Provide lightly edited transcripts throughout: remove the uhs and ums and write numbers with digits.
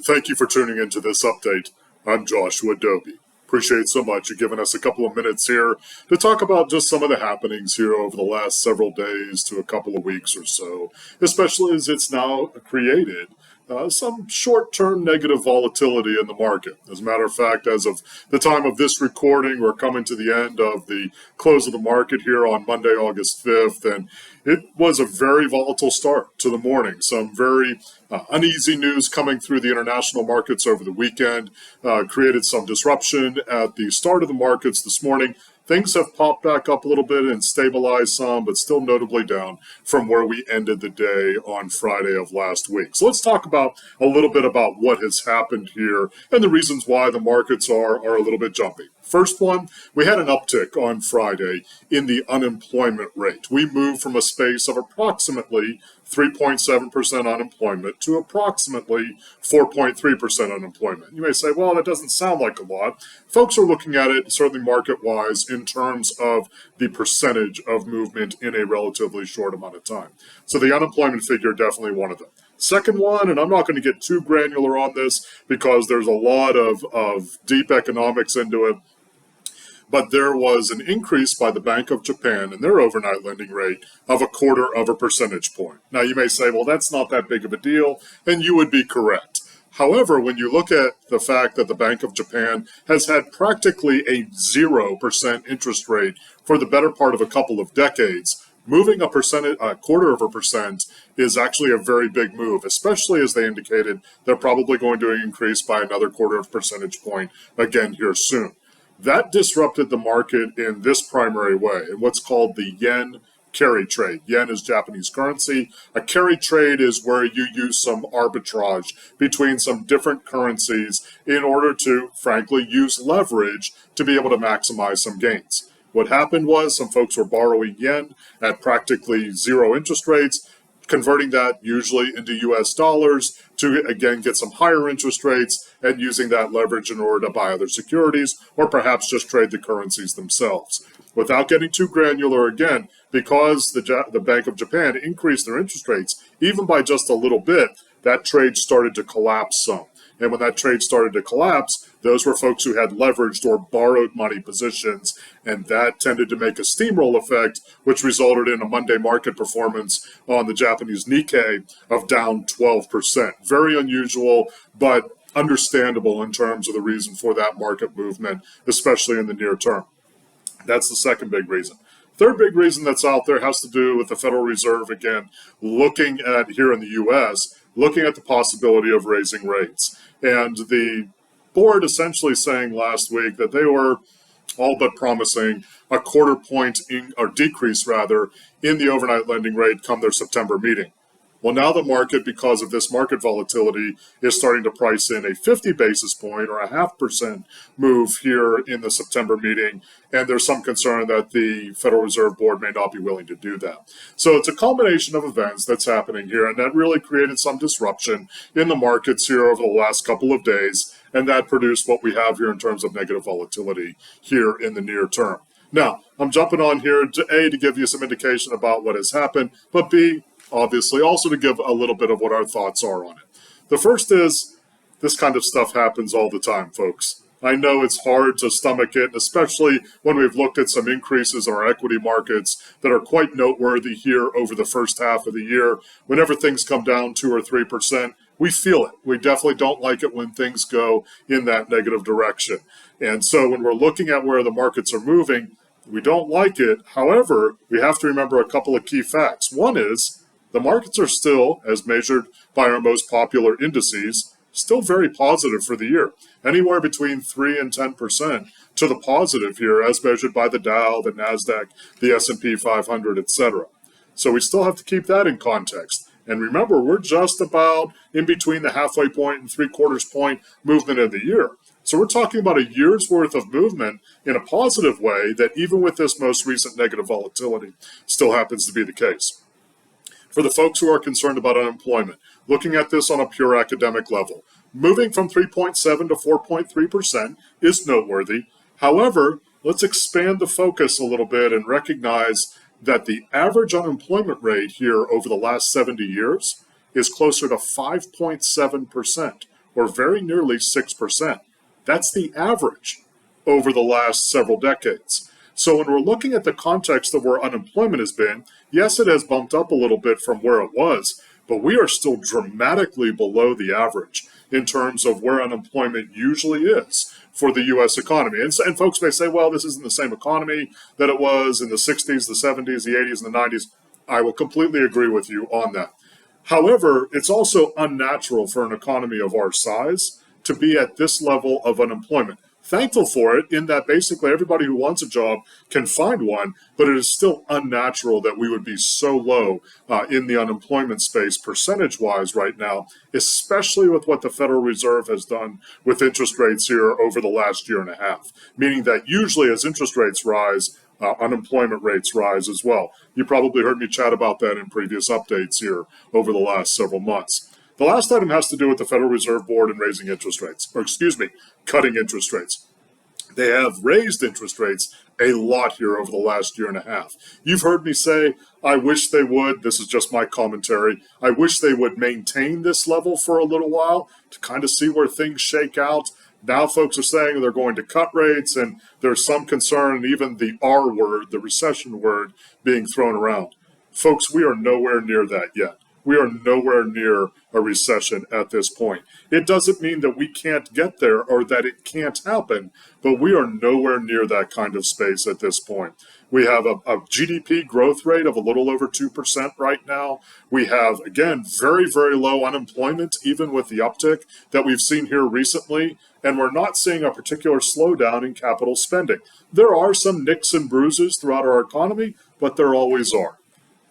and thank you for tuning into this update. I'm Joshua Dobie. Appreciate so much you giving us a couple of minutes here to talk about just some of the happenings here over the last several days to a couple of weeks or so, especially as it's now created some short-term negative volatility in the market. As a matter of fact, as of the time of this recording, we're coming to the end of the close of the market here on Monday, August 5th, and it was a very volatile start to the morning. Some very uneasy news coming through the international markets over the weekend created some disruption at the start of the markets this morning. Things have popped back up a little bit and stabilized some, but still notably down from where we ended the day on Friday of last week. So let's talk about a little bit about what has happened here and the reasons why the markets are a little bit jumpy. First one, we had an uptick on Friday in the unemployment rate. We moved from a space of approximately 3.7% unemployment to approximately 4.3% unemployment. You may say, well, that doesn't sound like a lot. Folks are looking at it, certainly market-wise, in terms of the percentage of movement in a relatively short amount of time. So the unemployment figure, definitely one of them. Second one, and I'm not going to get too granular on this because there's a lot of deep economics into it, but there was an increase by the Bank of Japan in their overnight lending rate of 0.25 percentage point. Now, you may say, well, that's not that big of a deal, and you would be correct. However, when you look at the fact that the Bank of Japan has had practically a 0% interest rate for the better part of a couple of decades, moving a 0.25% is actually a very big move, especially as they indicated they're probably going to increase by another 0.25 percentage point again here soon. That disrupted the market in this primary way, in what's called the yen carry trade. Yen is Japanese currency. A carry trade is where you use some arbitrage between some different currencies in order to, frankly, use leverage to be able to maximize some gains. What happened was some folks were borrowing yen at practically zero interest rates, converting that usually into US dollars to, again, get some higher interest rates and using that leverage in order to buy other securities or perhaps just trade the currencies themselves. Without getting too granular again, because the Bank of Japan increased their interest rates, even by just a little bit, that trade started to collapse some. And when that trade started to collapse, those were folks who had leveraged or borrowed money positions, and that tended to make a steamroll effect, which resulted in a Monday market performance on the Japanese Nikkei of down 12%. Very unusual, but understandable in terms of the reason for that market movement, especially in the near term. That's the second big reason. Third big reason that's out there has to do with the Federal Reserve, again, looking at, here in the U.S., looking at the possibility of raising rates. And the board essentially saying last week that they were all but promising a 0.25 point decrease in the overnight lending rate come their September meeting. Well, now the market, because of this market volatility, is starting to price in a 50 basis point or a 0.5% move here in the September meeting. And there's some concern that the Federal Reserve Board may not be willing to do that. So it's a culmination of events that's happening here, and that really created some disruption in the markets here over the last couple of days. And that produced what we have here in terms of negative volatility here in the near term. Now, I'm jumping on here to A, to give you some indication about what has happened, but B, obviously, also to give a little bit of what our thoughts are on it. The first is, this kind of stuff happens all the time, folks. I know it's hard to stomach it, especially when we've looked at some increases in our equity markets that are quite noteworthy here over the first half of the year. Whenever things come down 2 or 3%, we feel it. We definitely don't like it when things go in that negative direction. And so when we're looking at where the markets are moving, we don't like it. However, we have to remember a couple of key facts. One is, the markets are still, as measured by our most popular indices, still very positive for the year. Anywhere between 3 and 10% to the positive here, as measured by the Dow, the NASDAQ, the S&P 500, etc. So we still have to keep that in context. And remember, we're just about in between the halfway point and 3/4 point movement of the year. So we're talking about a year's worth of movement in a positive way that even with this most recent negative volatility still happens to be the case. For the folks who are concerned about unemployment, looking at this on a pure academic level, moving from 3.7 to 4.3% is noteworthy. However, let's expand the focus a little bit and recognize that the average unemployment rate here over the last 70 years is closer to 5.7%, or very nearly 6%. That's the average over the last several decades. So when we're looking at the context of where unemployment has been, yes, it has bumped up a little bit from where it was, but we are still dramatically below the average in terms of where unemployment usually is for the U.S. economy. And folks may say, well, this isn't the same economy that it was in the 60s, the 70s, the 80s, and the 90s. I will completely agree with you on that. However, it's also unnatural for an economy of our size to be at this level of unemployment. Thankful for it in that basically everybody who wants a job can find one, but it is still unnatural that we would be so low in the unemployment space percentage-wise right now, especially with what the Federal Reserve has done with interest rates here over the last year and a half, meaning that usually as interest rates rise, unemployment rates rise as well. You probably heard me chat about that in previous updates here over the last several months. The last item has to do with the Federal Reserve Board and raising interest rates, cutting interest rates. They have raised interest rates a lot here over the last year and a half. You've heard me say, I wish they would, this is just my commentary, I wish they would maintain this level for a little while to kind of see where things shake out. Now folks are saying they're going to cut rates, and there's some concern, and even the R word, the recession word, being thrown around. Folks, we are nowhere near that yet. We are nowhere near a recession at this point. It doesn't mean that we can't get there or that it can't happen, but we are nowhere near that kind of space at this point. We have a GDP growth rate of a little over 2% right now. We have, again, very, very low unemployment, even with the uptick that we've seen here recently, and we're not seeing a particular slowdown in capital spending. There are some nicks and bruises throughout our economy, but there always are.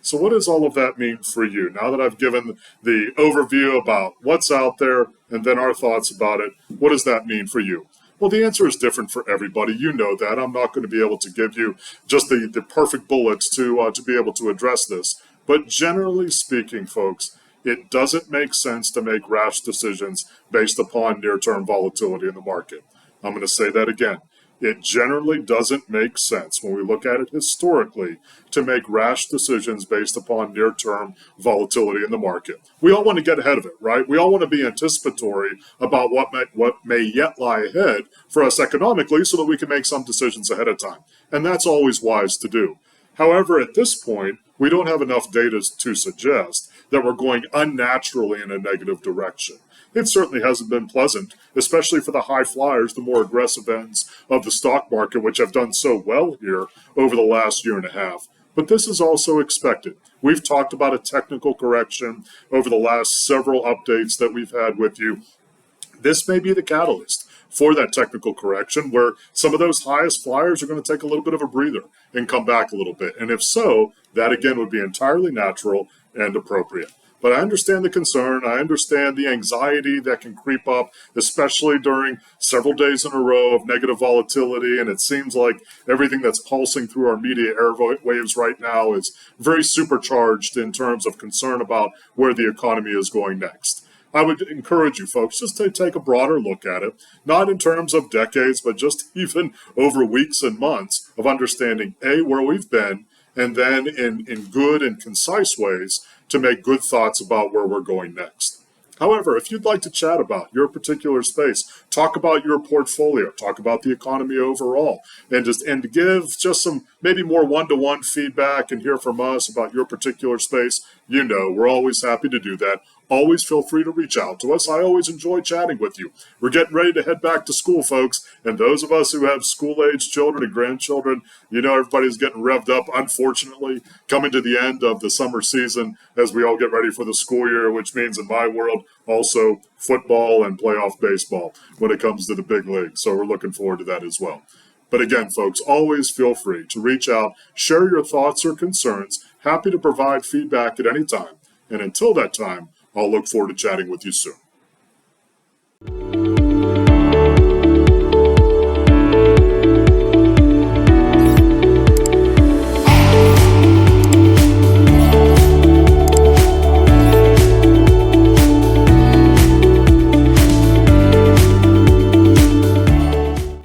So what does all of that mean for you? Now that I've given the overview about what's out there and then our thoughts about it, what does that mean for you? Well, the answer is different for everybody. You know that. I'm not going to be able to give you just the perfect bullets to be able to address this. But generally speaking, folks, it doesn't make sense to make rash decisions based upon near-term volatility in the market. I'm going to say that again. It generally doesn't make sense when we look at it historically to make rash decisions based upon near-term volatility in the market. We all want to get ahead of it, right? We all want to be anticipatory about what may yet lie ahead for us economically so that we can make some decisions ahead of time. And that's always wise to do. However, at this point, we don't have enough data to suggest that we're going unnaturally in a negative direction. It certainly hasn't been pleasant, especially for the high flyers, the more aggressive ends of the stock market, which have done so well here over the last year and a half. But this is also expected. We've talked about a technical correction over the last several updates that we've had with you. This may be the catalyst for that technical correction where some of those highest flyers are going to take a little bit of a breather and come back a little bit. And if so, that again would be entirely natural and appropriate. But I understand the concern. I understand the anxiety that can creep up, especially during several days in a row of negative volatility. And it seems like everything that's pulsing through our media airwaves right now is very supercharged in terms of concern about where the economy is going next. I would encourage you folks just to take a broader look at it, not in terms of decades, but just even over weeks and months of understanding, A, where we've been, and then in good and concise ways to make good thoughts about where we're going next. However, if you'd like to chat about your particular space, talk about your portfolio, talk about the economy overall, and give just some maybe more one-to-one feedback and hear from us about your particular space, you know, we're always happy to do that. Always feel free to reach out to us. I always enjoy chatting with you. We're getting ready to head back to school, folks. And those of us who have school-age children and grandchildren, you know, everybody's getting revved up, unfortunately, coming to the end of the summer season as we all get ready for the school year, which means in my world, also football and playoff baseball when it comes to the big league. So we're looking forward to that as well. But again, folks, always feel free to reach out, share your thoughts or concerns. Happy to provide feedback at any time. And until that time, I'll look forward to chatting with you soon.